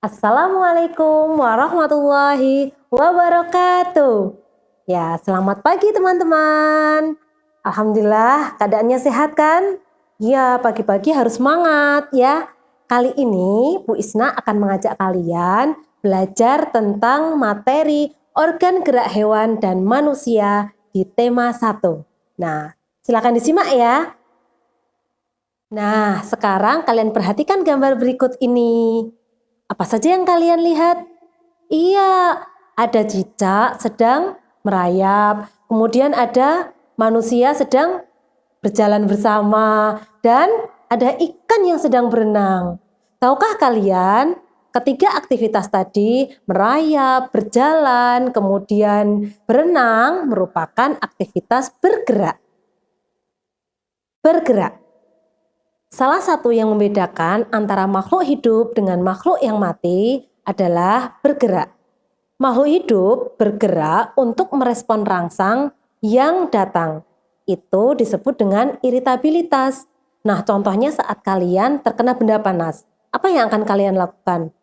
Assalamualaikum warahmatullahi wabarakatuh. Ya, selamat pagi teman-teman. Alhamdulillah, keadaannya sehat kan? Ya, pagi-pagi harus semangat ya. Kali ini Bu Isna akan mengajak kalian belajar tentang materi organ gerak hewan dan manusia di tema 1. Nah, silakan disimak ya. Nah, sekarang kalian perhatikan gambar berikut ini. Apa saja yang kalian lihat? Iya, ada cicak sedang merayap, kemudian ada manusia sedang berjalan bersama, dan ada ikan yang sedang berenang. Tahukah kalian, ketiga aktivitas tadi, merayap, berjalan, kemudian berenang, merupakan aktivitas bergerak. Bergerak. Salah satu yang membedakan antara makhluk hidup dengan makhluk yang mati adalah bergerak. Makhluk hidup bergerak untuk merespon rangsang yang datang. Itu disebut dengan iritabilitas. Nah, contohnya saat kalian terkena benda panas. Apa yang akan kalian lakukan?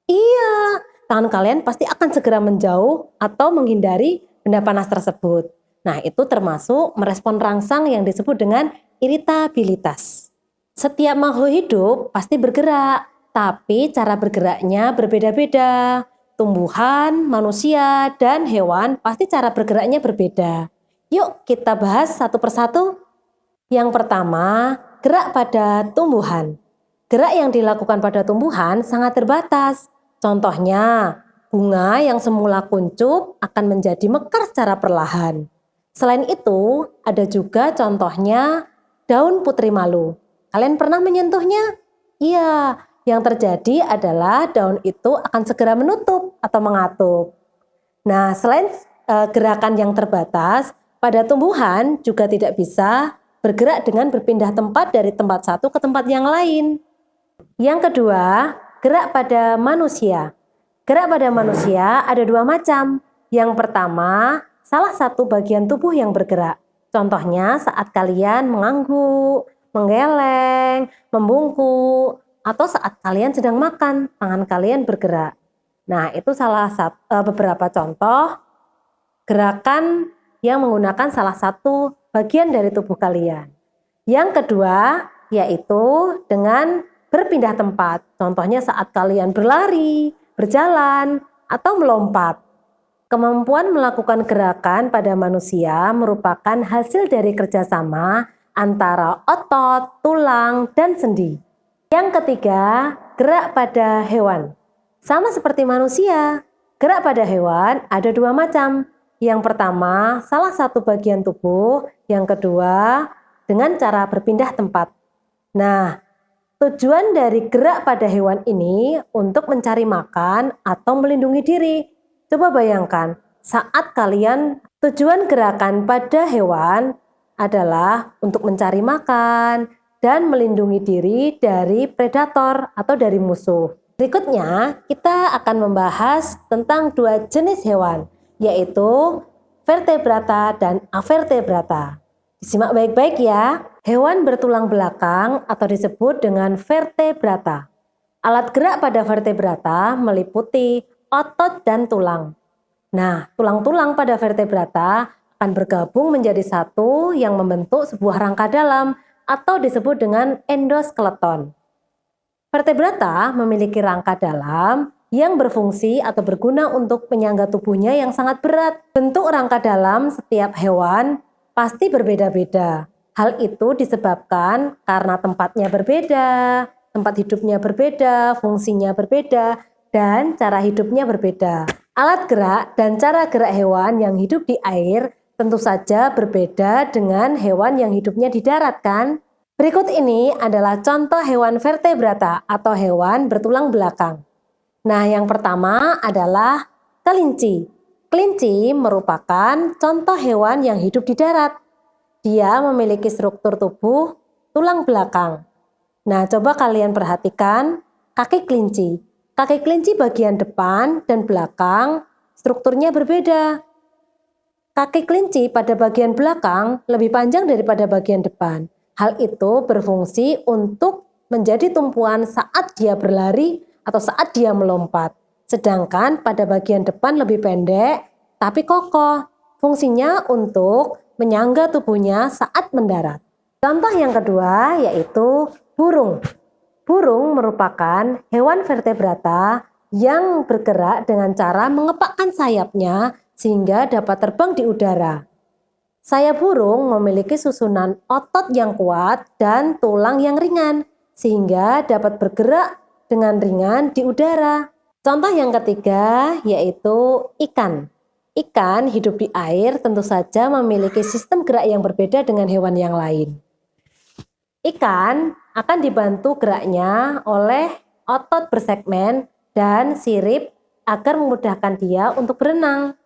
Iya, tangan kalian pasti akan segera menjauh atau menghindari benda panas tersebut. Nah, itu termasuk merespon rangsang yang disebut dengan iritabilitas. Setiap makhluk hidup pasti bergerak, tapi cara bergeraknya berbeda-beda. Tumbuhan, manusia, dan hewan pasti cara bergeraknya berbeda. Yuk kita bahas satu persatu. Yang pertama, gerak pada tumbuhan. Gerak yang dilakukan pada tumbuhan sangat terbatas. Contohnya, bunga yang semula kuncup akan menjadi mekar secara perlahan. Selain itu, ada juga contohnya daun putri malu. Kalian pernah menyentuhnya? Iya, yang terjadi adalah daun itu akan segera menutup atau mengatup. Nah, selain gerakan yang terbatas, pada tumbuhan juga tidak bisa bergerak dengan berpindah tempat dari tempat satu ke tempat yang lain. Yang kedua, gerak pada manusia. Gerak pada manusia ada dua macam. Yang pertama, salah satu bagian tubuh yang bergerak. Contohnya saat kalian mengangguk, menggeleng, membungkuk, atau saat kalian sedang makan, tangan kalian bergerak. Nah, itu beberapa contoh gerakan yang menggunakan salah satu bagian dari tubuh kalian. Yang kedua, yaitu dengan berpindah tempat. Contohnya saat kalian berlari, berjalan, atau melompat. Kemampuan melakukan gerakan pada manusia merupakan hasil dari kerjasama antara otot, tulang, dan sendi. Yang ketiga, gerak pada hewan. Sama seperti manusia, gerak pada hewan ada dua macam. Yang pertama, salah satu bagian tubuh. Yang kedua, dengan cara berpindah tempat. Nah, tujuan dari gerak pada hewan ini untuk mencari makan atau melindungi diri. Coba bayangkan, saat tujuan gerakan pada hewan adalah untuk mencari makan dan melindungi diri dari predator atau dari musuh. Berikutnya, kita akan membahas tentang dua jenis hewan, yaitu vertebrata dan avertebrata. Disimak baik-baik ya. Hewan bertulang belakang atau disebut dengan vertebrata. Alat gerak pada vertebrata meliputi otot dan tulang. Nah, tulang-tulang pada vertebrata akan bergabung menjadi satu yang membentuk sebuah rangka dalam atau disebut dengan endoskeleton. Vertebrata memiliki rangka dalam yang berfungsi atau berguna untuk penyangga tubuhnya yang sangat berat. Bentuk rangka dalam setiap hewan pasti berbeda-beda. Hal itu disebabkan karena tempatnya berbeda, tempat hidupnya berbeda, fungsinya berbeda, dan cara hidupnya berbeda. Alat gerak dan cara gerak hewan yang hidup di air tentu saja berbeda dengan hewan yang hidupnya di darat kan? Berikut ini adalah contoh hewan vertebrata atau hewan bertulang belakang. Nah, yang pertama adalah kelinci. Kelinci merupakan contoh hewan yang hidup di darat. Dia memiliki struktur tubuh tulang belakang. Nah, coba kalian perhatikan kaki kelinci. Kaki kelinci bagian depan dan belakang strukturnya berbeda. Kaki kelinci pada bagian belakang lebih panjang daripada bagian depan. Hal itu berfungsi untuk menjadi tumpuan saat dia berlari atau saat dia melompat. Sedangkan pada bagian depan lebih pendek tapi kokoh. Fungsinya untuk menyangga tubuhnya saat mendarat. Contoh yang kedua yaitu burung. Burung merupakan hewan vertebrata yang bergerak dengan cara mengepakkan sayapnya sehingga dapat terbang di udara. Sayap burung memiliki susunan otot yang kuat dan tulang yang ringan, sehingga dapat bergerak dengan ringan di udara. Contoh yang ketiga yaitu ikan. Ikan hidup di air tentu saja memiliki sistem gerak yang berbeda dengan hewan yang lain. Ikan akan dibantu geraknya oleh otot bersegmen dan sirip agar memudahkan dia untuk berenang.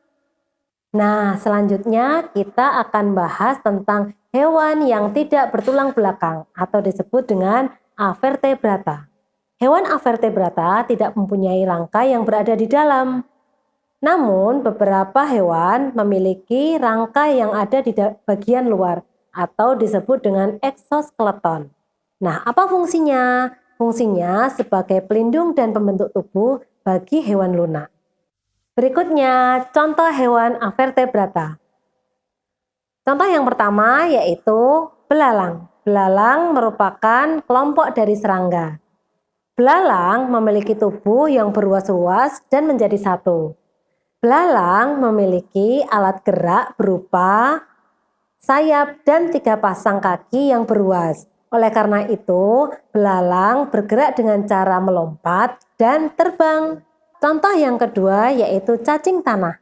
Nah, selanjutnya kita akan bahas tentang hewan yang tidak bertulang belakang atau disebut dengan avertebrata. Hewan avertebrata tidak mempunyai rangka yang berada di dalam. Namun, beberapa hewan memiliki rangka yang ada di bagian luar atau disebut dengan eksoskeleton. Nah, apa fungsinya? Fungsinya sebagai pelindung dan pembentuk tubuh bagi hewan lunak. Berikutnya, contoh hewan avertebrata. Contoh yang pertama yaitu belalang. Belalang merupakan kelompok dari serangga. Belalang memiliki tubuh yang berluas-luas dan menjadi satu. Belalang memiliki alat gerak berupa sayap dan 3 pasang kaki yang beruas. Oleh karena itu, belalang bergerak dengan cara melompat dan terbang. Contoh yang kedua yaitu cacing tanah.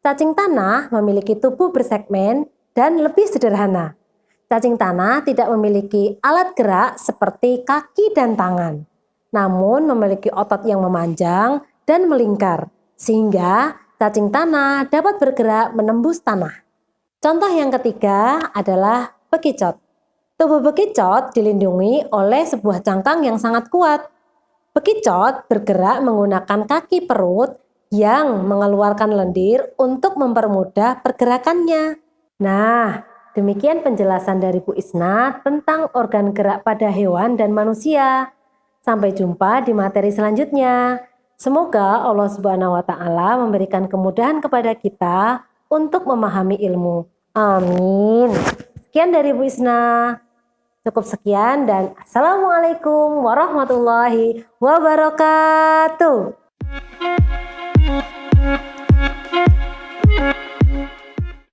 Cacing tanah memiliki tubuh bersegmen dan lebih sederhana. Cacing tanah tidak memiliki alat gerak seperti kaki dan tangan, namun memiliki otot yang memanjang dan melingkar, sehingga cacing tanah dapat bergerak menembus tanah. Contoh yang ketiga adalah bekicot. Tubuh bekicot dilindungi oleh sebuah cangkang yang sangat kuat. Bekicot bergerak menggunakan kaki perut yang mengeluarkan lendir untuk mempermudah pergerakannya. Nah, demikian penjelasan dari Bu Isna tentang organ gerak pada hewan dan manusia. Sampai jumpa di materi selanjutnya. Semoga Allah Subhanahu wa Ta'ala memberikan kemudahan kepada kita untuk memahami ilmu. Amin. Sekian dari Bu Isna. Cukup sekian dan Assalamualaikum warahmatullahi wabarakatuh.